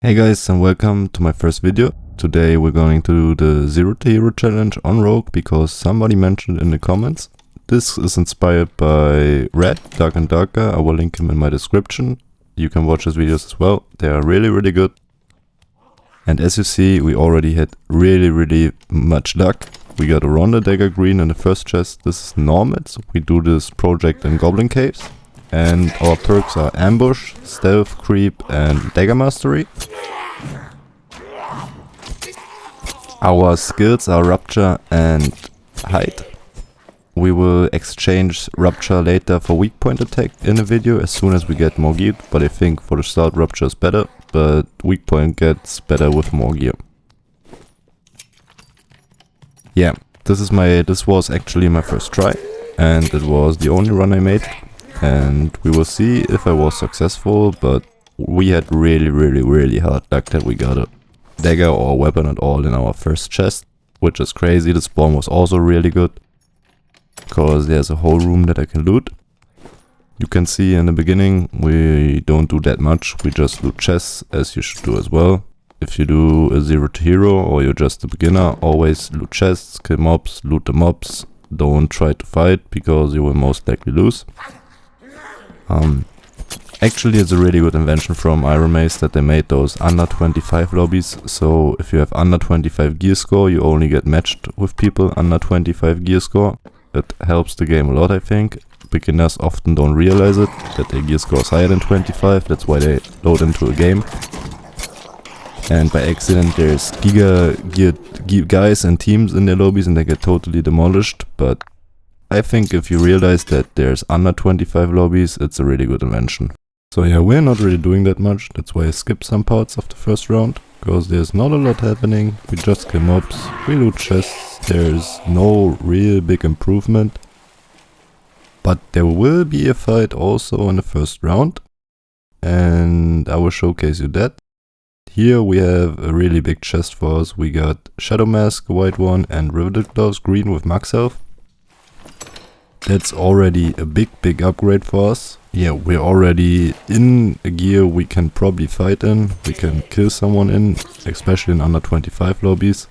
Hey guys, and welcome to my first video. Today we're going to do the Zero to Hero challenge on Rogue because somebody mentioned in the comments. This is inspired by Red, Dark and Darker. I will link him in my description. You can watch his videos as well. They are really good. And as you see, we already had really much luck. We got a Ronda Dagger Green in the first chest. This is normal, so we do this project in Goblin Caves. And our perks are Ambush, Stealth, Creep and Dagger Mastery. Our skills are Rupture and Hide. We will exchange Rupture later for weak point attack in a video as soon as we get more gear, but I think for the start Rupture is better, but weak point gets better with more gear. Yeah, this was actually my first try, and it was the only run I made. And we will see if I was successful, but we had really hard luck that we got a dagger or a weapon at all in our first chest, which is crazy. The spawn was also really good, because there's a whole room that I can loot. You can see in the beginning we don't do that much, we just loot chests, as you should do as well. If you do a Zero to Hero or you're just a beginner, always loot chests, kill mobs, loot the mobs. Don't try to fight, because you will most likely lose. Actually, it's a really good invention from Iron Mace that they made those under 25 lobbies. So if you have under 25 gear score, you only get matched with people under 25 gear score. It helps the game a lot, I think. Beginners often don't realize it, that their gear score is higher than 25. That's why they load into a game. And by accident there's geared guys and teams in their lobbies and they get totally demolished. But I think if you realize that there's under 25 lobbies, it's a really good invention. So yeah, we're not really doing that much. That's why I skipped some parts of the first round, because there's not a lot happening. We just kill mobs, we loot chests, there's no real big improvement. But there will be a fight also in the first round, and I will showcase you that. Here we have a really big chest for us. We got Shadow Mask, a white one, and Riveted Gloves, green with max health. That's already a big upgrade for us. Yeah, we're already in a gear we can probably fight in. We can kill someone in, especially in under 25 lobbies.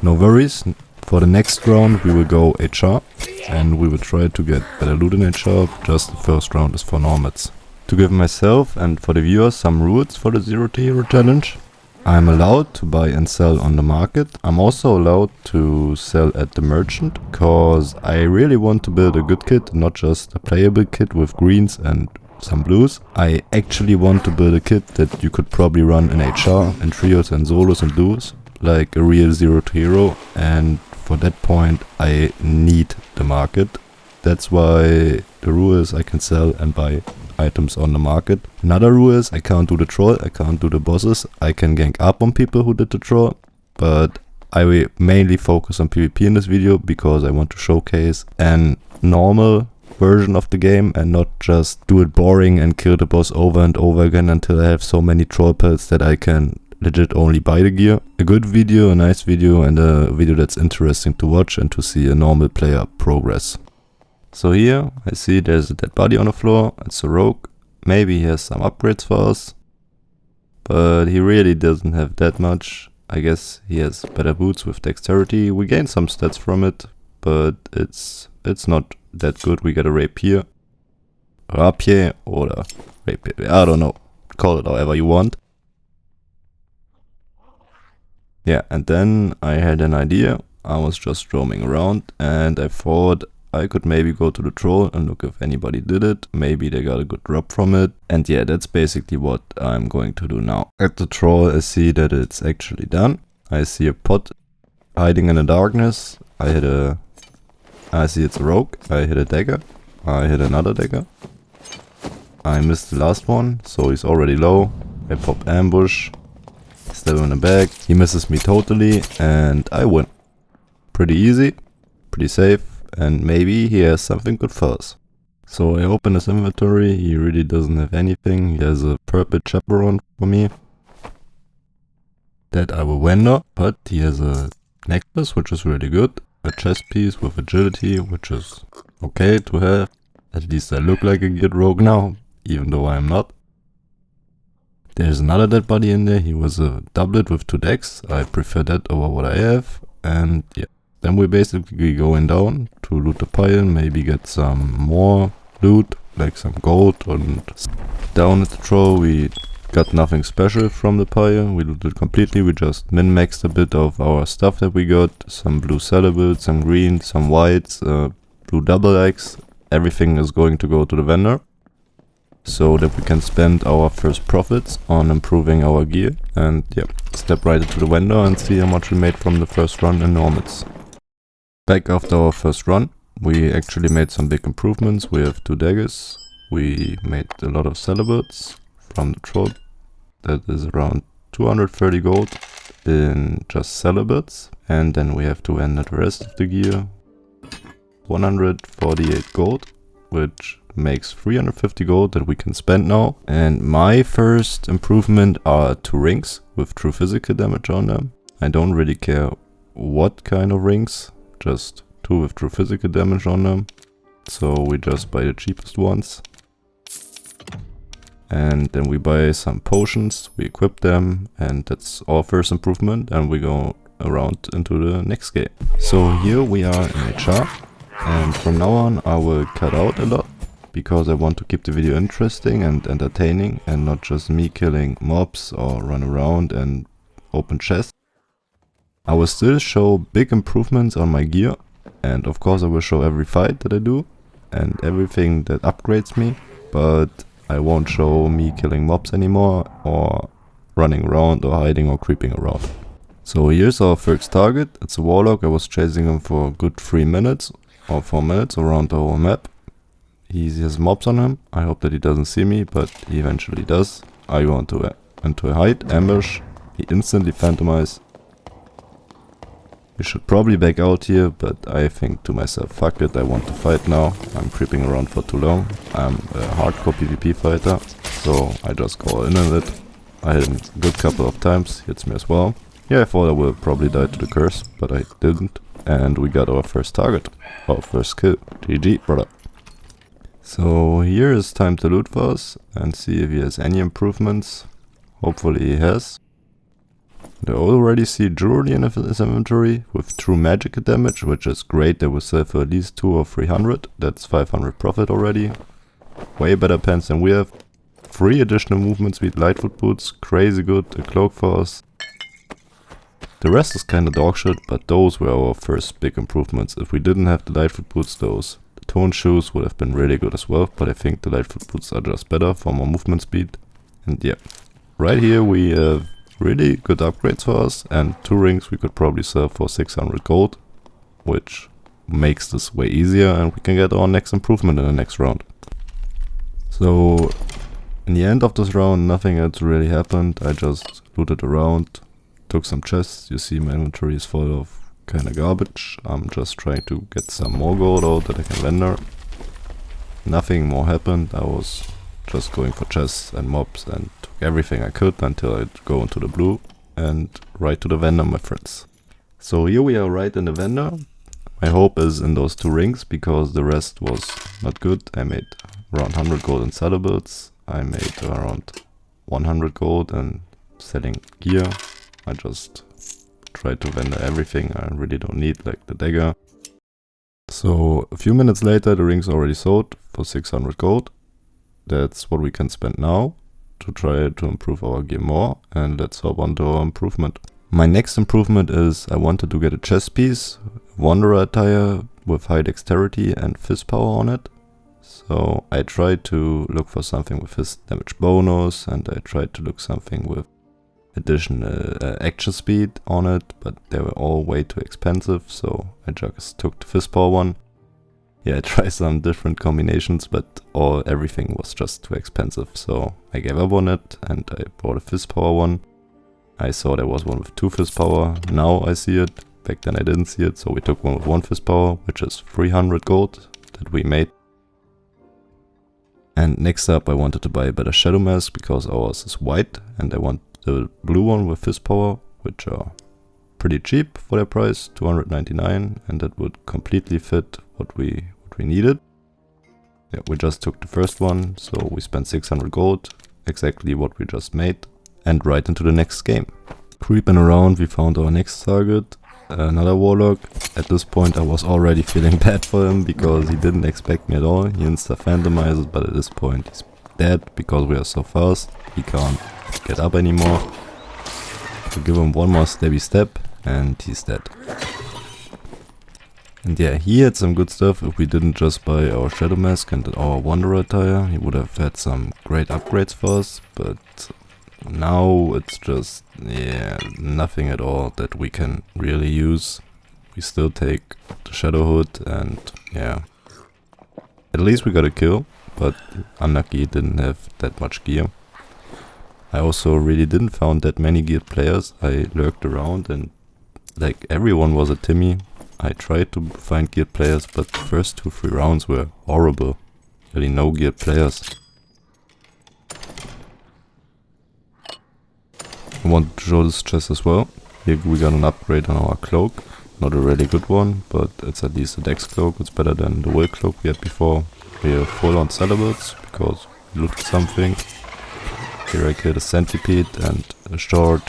No worries. For the next round we will go HR and we will try to get better loot in HR. Just the first round is for normals. To give myself and for the viewers some rules for the Zero to Hero challenge. I'm allowed to buy and sell on the market. I'm also allowed to sell at the merchant, because I really want to build a good kit, not just a playable kit with greens and some blues. I actually want to build a kit that you could probably run in HR, in trios and solos and duos, like a real Zero to Hero, and for that point I need the market. That's why the rule is I can sell and buy items on the market. Another rule is I can't do the troll, I can't do the bosses. I can gank up on people who did the troll, but I will mainly focus on PvP in this video because I want to showcase a normal version of the game and not just do it boring and kill the boss over and over again until I have so many troll pelts that I can legit only buy the gear. A good video, a nice video, and a video that's interesting to watch and to see a normal player progress. So here I see there's a dead body on the floor. It's a rogue. Maybe he has some upgrades for us, but he really doesn't have that much. I guess he has better boots with dexterity. We gain some stats from it, but it's not that good. We get a rapier or rapier, I don't know, call it however you want. Yeah, and then I had an idea. I was just roaming around and I thought I could maybe go to the troll and look if anybody did it. Maybe they got a good drop from it. And yeah, that's basically what I'm going to do now. At the troll I see that it's actually done. I see a pot hiding in the darkness. I see it's a rogue. I hit a dagger. I hit another dagger. I missed the last one, so he's already low. I pop ambush. Stab him in the back. He misses me totally and I win. Pretty easy, pretty safe. And maybe he has something good for us. So I open his inventory. He really doesn't have anything. He has a purple chaperone for me that I will vendor, but he has a necklace which is really good, a chest piece with agility which is okay to have. At least I look like a geared rogue now, even though I'm not. There's another dead body in there. He was a doublet with 2 decks. I prefer that over what I have. And yeah, then we're basically going down to loot the pile, maybe get some more loot, like some gold. And down at the troll we got nothing special from the pile. We looted completely. We just min-maxed a bit of our stuff that we got. Some blue sellable, some green, some whites, blue double X. Everything is going to go to the vendor, so that we can spend our first profits on improving our gear. And yeah, step right into the vendor and see how much we made from the first run in normals. Back after our first run, we actually made some big improvements. We have 2 daggers. We made a lot of cellables from the troll. That is around 230 gold in just cellables. And then we have to enter the rest of the gear. 148 gold, which makes 350 gold that we can spend now. And my first improvement are 2 rings with true physical damage on them. I don't really care what kind of rings, just 2 with true physical damage on them. So we just buy the cheapest ones. And then we buy some potions, we equip them, and that's our first improvement. And we go around into the next game. So here we are in HR. And from now on I will cut out a lot, because I want to keep the video interesting and entertaining and not just me killing mobs or run around and open chests. I will still show big improvements on my gear, and of course I will show every fight that I do and everything that upgrades me, but I won't show me killing mobs anymore or running around or hiding or creeping around. So here's our first target. It's a warlock. I was chasing him for a good 3 minutes or 4 minutes around the whole map. He has mobs on him. I hope that he doesn't see me, but he eventually does. I go into a hide, ambush. He instantly phantomized. We should probably back out here, but I think to myself, fuck it, I want to fight now. I'm creeping around for too long. I'm a hardcore PvP fighter, so I just go all in on it. I hit him a good couple of times, he hits me as well. Yeah, I thought I would probably die to the curse, but I didn't. And we got our first target, our first kill. GG, brother. So here is time to loot for us and see if he has any improvements. Hopefully he has. I already see jewelry in his inventory with true magic damage, which is great. They will sell for at least 200 or 300. That's 500 profit already. Way better pants than we have. 3 additional movement speed Lightfoot boots, crazy good, a cloak for us. The rest is kinda dogshit, but those were our first big improvements. If we didn't have the Lightfoot boots, those tone shoes would have been really good as well, but I think the Lightfoot boots are just better for more movement speed. And yeah, right here we have really good upgrades for us, and 2 rings we could probably sell for 600 gold, which makes this way easier, and we can get our next improvement in the next round. So in the end of this round nothing else really happened. I just looted around, took some chests. You see my inventory is full of kinda garbage. I'm just trying to get some more gold out that I can vendor. Nothing more happened. I was just going for chests and mobs and took everything I could until I go into the blue and right to the vendor, my friends. So here we are right in the vendor. My hope is in those 2 rings, because the rest was not good. I made around 100 gold in sellables. I made around 100 gold in selling gear. I just tried to vendor everything I really don't need, like the dagger. So a few minutes later the rings already sold for 600 gold. That's what we can spend now to try to improve our gear more, and let's hop on to our improvement. My next improvement is I wanted to get a chest piece, wanderer attire with high dexterity and fist power on it. So I tried to look for something with fist damage bonus, and I tried to look something with additional action speed on it, but they were all way too expensive, so I just took the fist power one. Yeah, I tried some different combinations, but everything was just too expensive, so I gave up on it and I bought a fist power one. I saw there was one with 2 fist power, now I see it. Back then I didn't see it, so we took one with 1 fist power, which is 300 gold that we made. And next up I wanted to buy a better shadow mask, because ours is white, and I want the blue one with fist power, which are pretty cheap for their price, 299, and that would completely fit what we needed. Yeah, we just took the first one, so we spent 600 gold. exactly what we just made, and right into the next game. Creeping around, we found our next target, another warlock. At this point I was already feeling bad for him because he didn't expect me at all. He insta-phantomizes, but at this point he's dead because we are so fast. He can't get up anymore. We give him one more stabby step and he's dead. And yeah, he had some good stuff. If we didn't just buy our Shadow Mask and our Wanderer attire, he would have had some great upgrades for us, but now it's just, yeah, nothing at all that we can really use. We still take the Shadow Hood and yeah, at least we got a kill, but unlucky didn't have that much gear. I also really didn't found that many geared players. I lurked around and like everyone was a Timmy. I tried to find geared players, but the first 2-3 rounds were horrible. Really no geared players. I want to show this chest as well. Here we got an upgrade on our cloak. Not a really good one, but it's at least a dex cloak. It's better than the wool cloak we had before. We are full on celibates because we looted something. Here I killed a centipede and a short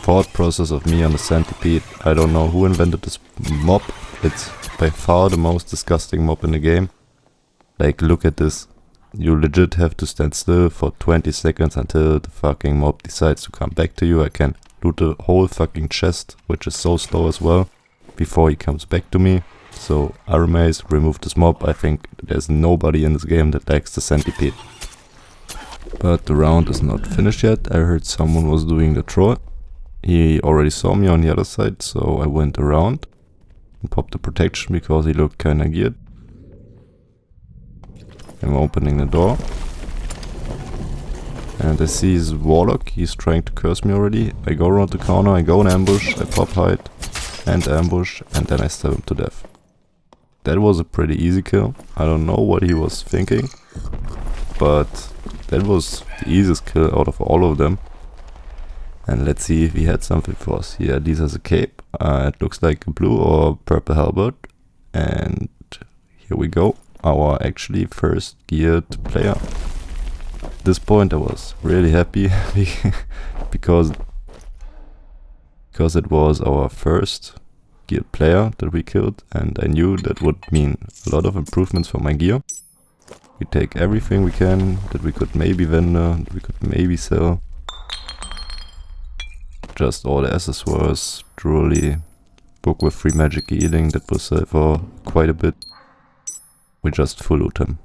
thought process of me on the centipede. I don't know who invented this mob. It's by far the most disgusting mob in the game. Like, look at this. You legit have to stand still for 20 seconds until the fucking mob decides to come back to you. I can loot the whole fucking chest, which is so slow as well, before he comes back to me. So Aramaze, remove this mob. I think there's nobody in this game that likes the centipede. But the round is not finished yet. I heard someone was doing the troll. He already saw me on the other side, so I went around and popped the protection because he looked kinda geared. I'm opening the door. And I see his warlock. He's trying to curse me already. I go around the corner, I go in ambush, I pop hide and ambush, and then I stab him to death. That was a pretty easy kill. I don't know what he was thinking, but that was the easiest kill out of all of them. And let's see if he had something for us. He at least has a cape. It looks like a blue or purple halberd. And here we go. Our actually first geared player. At this point I was really happy because it was our first geared player that we killed, and I knew that would mean a lot of improvements for my gear. We take everything we can that we could maybe vendor, that we could maybe sell. Just all the accessories, jewelry, book with free magic healing that will sell for quite a bit. We just full loot him.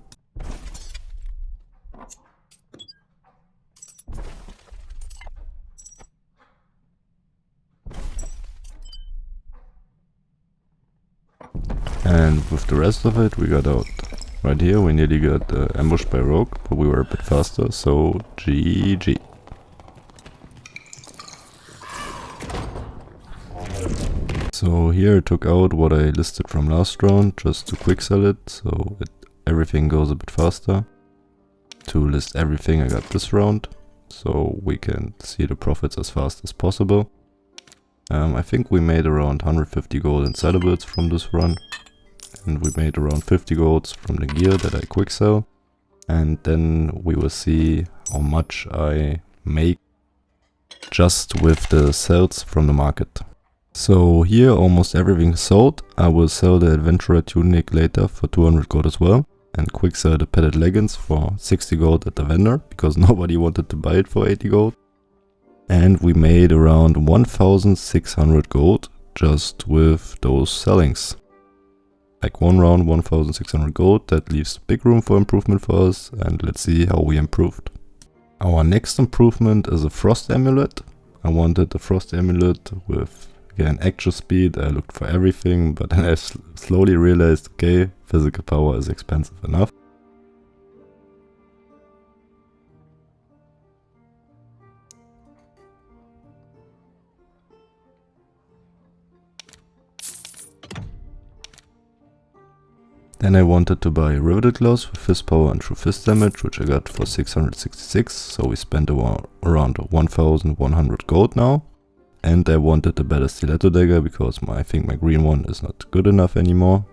And with the rest of it we got out. Right here we nearly got ambushed by rogue, but we were a bit faster, so GG. So here I took out what I listed from last round just to quick sell it, so everything goes a bit faster. To list everything I got this round, so we can see the profits as fast as possible. I think we made around 150 gold in celibates from this run. And we made around 50 golds from the gear that I quick sell. And then we will see how much I make just with the sales from the market. So here almost everything is sold. I will sell the adventurer tunic later for 200 gold as well. And quick sell the padded leggings for 60 gold at the vendor, because nobody wanted to buy it for 80 gold. And we made around 1600 gold just with those sellings. Like one round 1600 gold, that leaves big room for improvement for us, and let's see how we improved. Our next improvement is a frost amulet. I wanted a frost amulet with, again, actual speed. I looked for everything, but then I slowly realized, okay, physical power is expensive enough. Then I wanted to buy riveted gloves with fist power and true fist damage, which I got for 666, so we spent around 1100 gold now. And I wanted a better stiletto dagger because I think my green one is not good enough anymore.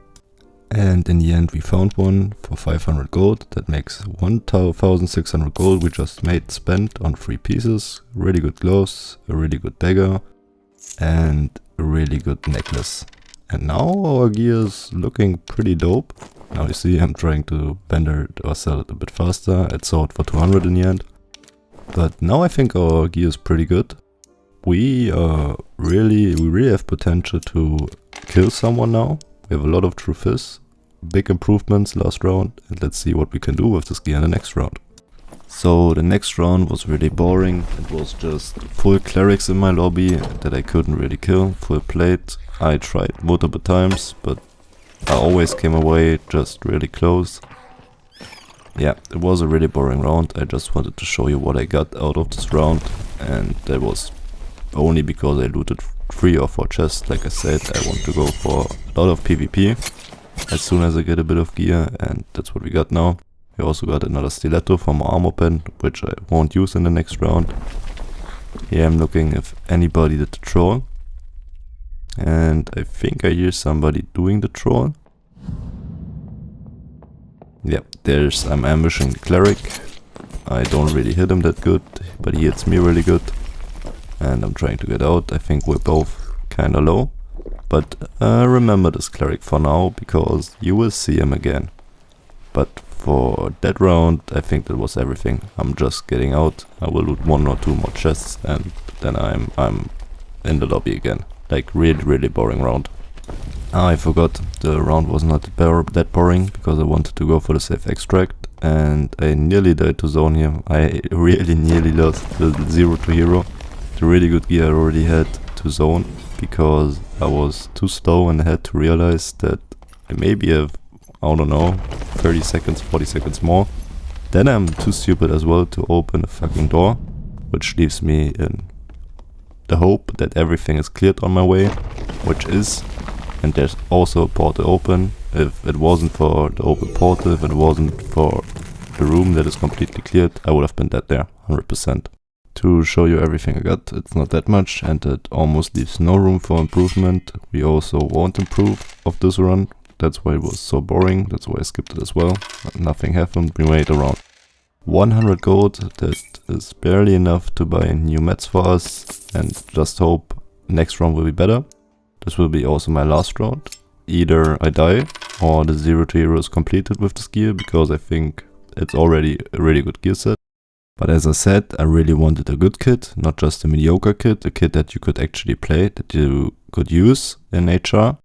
And in the end we found one for 500 gold. That makes 1600 gold we just made spent on 3 pieces. Really good gloves, a really good dagger, and a really good necklace. And now our gear is looking pretty dope. Now you see I'm trying to vendor it or sell it a bit faster. It sold for 200 in the end. But now I think our gear is pretty good. We really have potential to kill someone now. We have a lot of true fists, big improvements last round, and let's see what we can do with this gear in the next round. So the next round was really boring. It was just full clerics in my lobby that I couldn't really kill, full plate. I tried multiple times, but I always came away just really close. Yeah, it was a really boring round. I just wanted to show you what I got out of this round, and that was only because I looted 3 or 4 chests. Like I said, I want to go for a lot of PvP as soon as I get a bit of gear, and that's what we got now. We also got another stiletto from our armor pen, which I won't use in the next round. Here I'm looking if anybody did the troll, and I think I hear somebody doing the troll. Yep, I'm ambushing the cleric. I don't really hit him that good, but he hits me really good. And I'm trying to get out. I think we're both kinda low. But remember this cleric for now, because you will see him again. But for that round, I think that was everything. I'm just getting out. I will loot 1 or 2 more chests, and then I'm in the lobby again. Like really boring round. I forgot, the round was not that boring, because I wanted to go for the safe extract, and I nearly died to zone here. I really nearly lost the 0 to hero. The really good gear I already had to zone, because I was too slow and I had to realize that I maybe have, I don't know, 30 seconds, 40 seconds more. Then I'm too stupid as well to open a fucking door, which leaves me in the hope that everything is cleared on my way, which is. And there's also a portal open. If it wasn't for the open portal, if it wasn't for the room that is completely cleared, I would have been dead there, 100%. To show you everything I got, it's not that much, and it almost leaves no room for improvement. We also won't improve of this run. That's why it was so boring, that's why I skipped it as well. Nothing happened. We made around 100 gold. That is barely enough to buy new mats for us, and just hope next round will be better. This will be also my last round. Either I die or the 0 to hero is completed with this gear, because I think it's already a really good gear set. But as I said, I really wanted a good kit, not just a mediocre kit, a kit that you could actually play, that you could use in HR.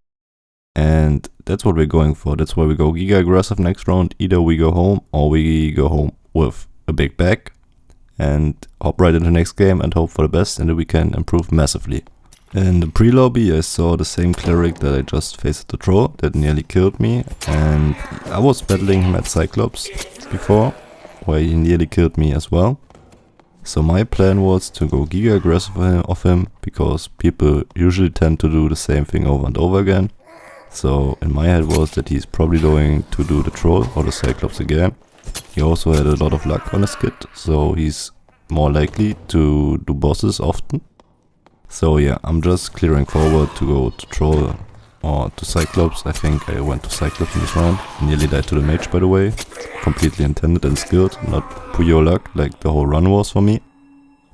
And that's what we're going for. That's why we go giga aggressive next round. Either we go home or we go home with a big bag and hop right into the next game and hope for the best, and then we can improve massively. In the pre-lobby I saw the same cleric that I just faced at the troll that nearly killed me, and I was battling him at Cyclops before, where he nearly killed me as well. So my plan was to go giga aggressive of him, because people usually tend to do the same thing over and over again. So in my head was that he's probably going to do the troll or the Cyclops again. He also had a lot of luck on his kit, so he's more likely to do bosses often. So yeah, I'm just clearing forward to go to troll or to Cyclops. I think I went to Cyclops in this round. Nearly died to the mage, by the way. Completely intended and skilled, not pure luck like the whole run was for me.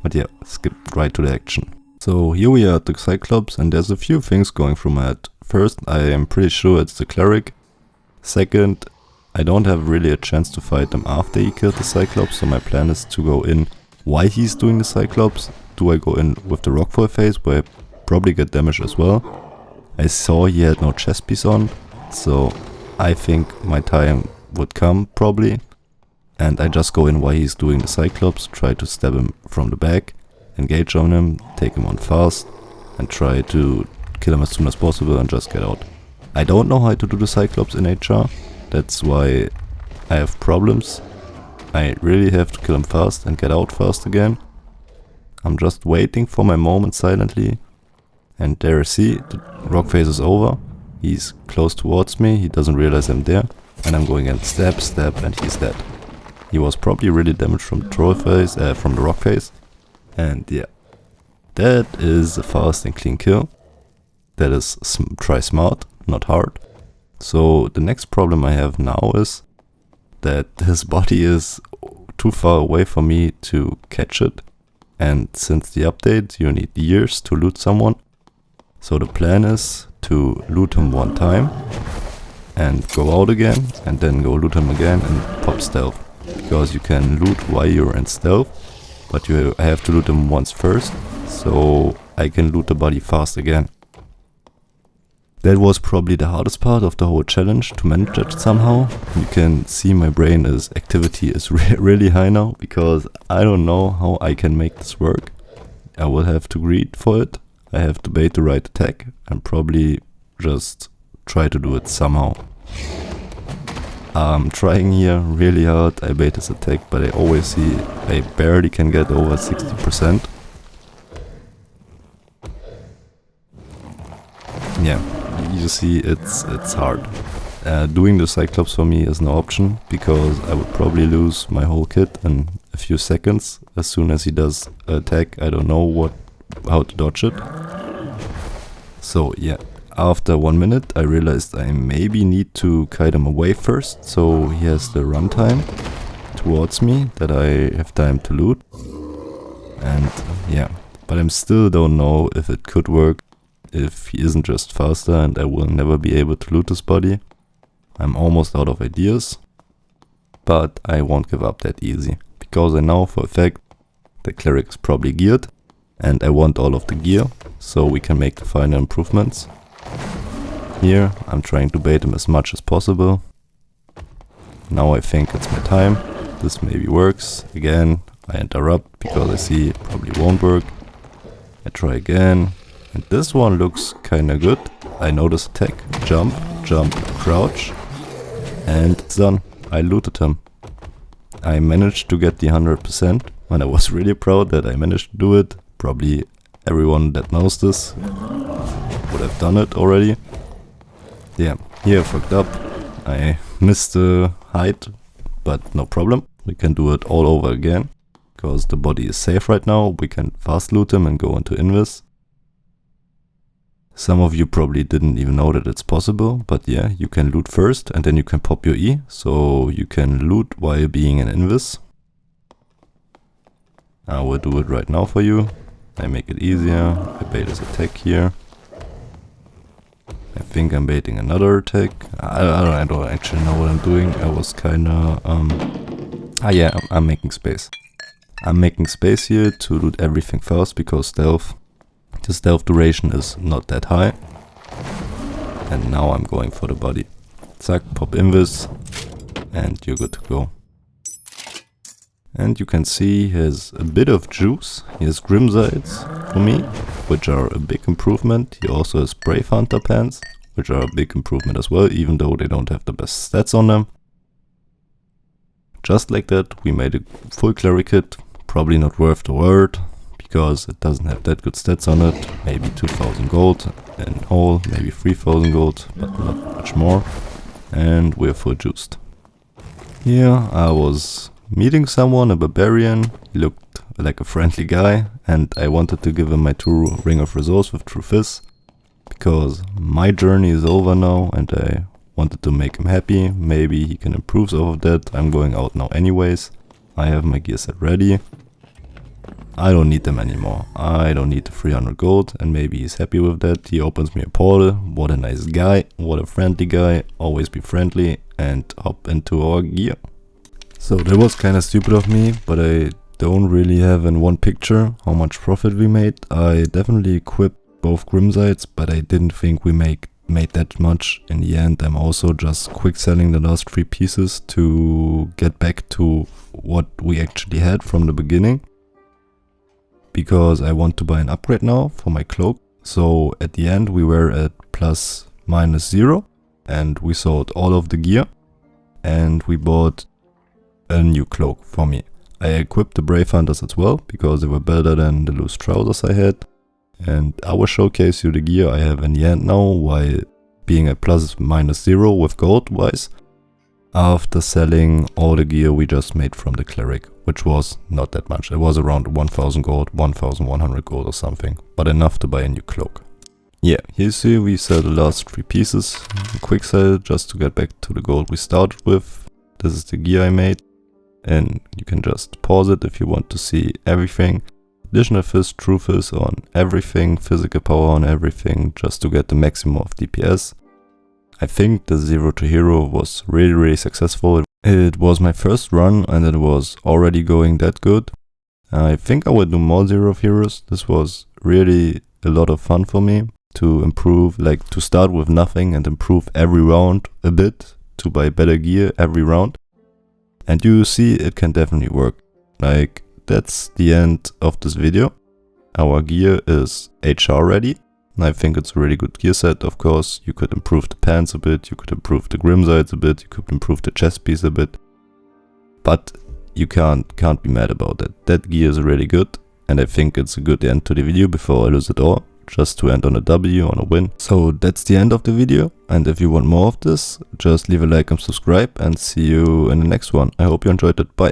But yeah, skipped right to the action. So here we are at the Cyclops, and there's a few things going through my head. First, I am pretty sure it's the cleric. Second, I don't have really a chance to fight him after he killed the Cyclops, so my plan is to go in while he's doing the Cyclops. Do I go in with the rockfall phase, where I probably get damage as well? I saw he had no chest piece on, so I think my time would come probably. And I just go in while he's doing the Cyclops, try to stab him from the back, engage on him, take him on fast, and try to kill him as soon as possible and just get out. I don't know how to do the Cyclops in HR, that's why I have problems. I really have to kill him fast and get out fast again. I'm just waiting for my moment silently, and there I see, the rock phase is over. He's close towards me, he doesn't realize I'm there, and I'm going in stab, and he's dead. He was probably really damaged from the troll phase, from the rock phase, and yeah. That is a fast and clean kill. That is try smart, not hard. So the next problem I have now is that his body is too far away for me to catch it. And since the update, you need years to loot someone. So the plan is to loot him one time and go out again, and then go loot him again and pop stealth. Because you can loot while you're in stealth, but you have to loot him once first, so I can loot the body fast again. That was probably the hardest part of the whole challenge, to manage it somehow. You can see my brain activity is really high now, because I don't know how I can make this work. I will have to greed for it. I have to bait the right attack and probably just try to do it somehow. I'm trying here really hard. I bait this attack, but I always see I barely can get over 60%. Yeah, you see it's hard. Doing the Cyclops for me is no option, because I would probably lose my whole kit in a few seconds. As soon as he does attack, I don't know how to dodge it. So yeah, after 1 minute I realized I maybe need to kite him away first, so he has the run time towards me that I have time to loot. And yeah, but I still don't know if it could work if he isn't just faster and I will never be able to loot his body. I'm almost out of ideas, but I won't give up that easy, because I know for a fact the cleric is probably geared and I want all of the gear so we can make the final improvements. Here I'm trying to bait him as much as possible. Now I think it's my time. This maybe works. Again, I interrupt because I see it probably won't work. I try again, and this one looks kinda good. I notice attack, jump, jump, crouch, and it's done. I looted him. I managed to get the 100%, and I was really proud that I managed to do it. Probably everyone that knows this would have done it already. Yeah, here I fucked up. I missed the height, but no problem. We can do it all over again, because the body is safe right now. We can fast loot him and go into invis. Some of you probably didn't even know that it's possible, but yeah, you can loot first and then you can pop your E, so you can loot while being in invis. I will do it right now for you. I make it easier. I bait his attack here. I think I'm baiting another attack. I don't actually know what I'm doing. I was kinda... yeah, I'm making space. I'm making space here to loot everything fast, because the stealth duration is not that high. And now I'm going for the body. Zack, pop invis, and you're good to go. And you can see he has a bit of juice. He has Grimsides for me, which are a big improvement. He also has Brave Hunter pants, which are a big improvement as well, even though they don't have the best stats on them. Just like that, we made a full cleric kit. Probably not worth the word, because it doesn't have that good stats on it. Maybe 2000 gold in whole, maybe 3000 gold, but not much more. And we're full juiced. Here I was meeting someone, a barbarian. He looked like a friendly guy, and I wanted to give him my 2 Ring of Resource with True Fizz, because my journey is over now and I wanted to make him happy. Maybe he can improve off of that. I'm going out now anyways. I have my gear set ready. I don't need them anymore. I don't need the 300 gold, and maybe he's happy with that. He opens me a portal. What a nice guy. What a friendly guy. Always be friendly and hop into our gear. So that was kind of stupid of me, but I don't really have in one picture how much profit we made. I definitely equipped both Grimsides, but I didn't think we made that much. In the end, I'm also just quick selling the last 3 pieces to get back to what we actually had from the beginning, because I want to buy an upgrade now for my cloak. So at the end we were at ±0, and we sold all of the gear and we bought a new cloak for me. I equipped the Brave Hunters as well, because they were better than the loose trousers I had. And I will showcase you the gear I have in the end now, while being at ±0 with gold wise, after selling all the gear we just made from the cleric, which was not that much. It was around 1000 gold, 1100 gold or something, but enough to buy a new cloak. Yeah, here you see we sell the last 3 pieces. Quick sell just to get back to the gold we started with. This is the gear I made. And you can just pause it if you want to see everything. Additional fist, true fist on everything, physical power on everything, just to get the maximum of DPS. I think the 0 to hero was really successful. It was my first run and it was already going that good. I think I will do more 0 of heroes. This was really a lot of fun for me to improve, like to start with nothing and improve every round a bit to buy better gear every round. And you see it can definitely work. Like, that's the end of this video. Our gear is HR ready. I think it's a really good gear set. Of course, you could improve the pants a bit, you could improve the grim sides a bit, you could improve the chest piece a bit. But you can't be mad about that. That gear is really good. And I think it's a good end to the video before I lose it all. Just to end on a W, on a win. So that's the end of the video, and if you want more of this, just leave a like and subscribe, and see you in the next one. I hope you enjoyed it. Bye.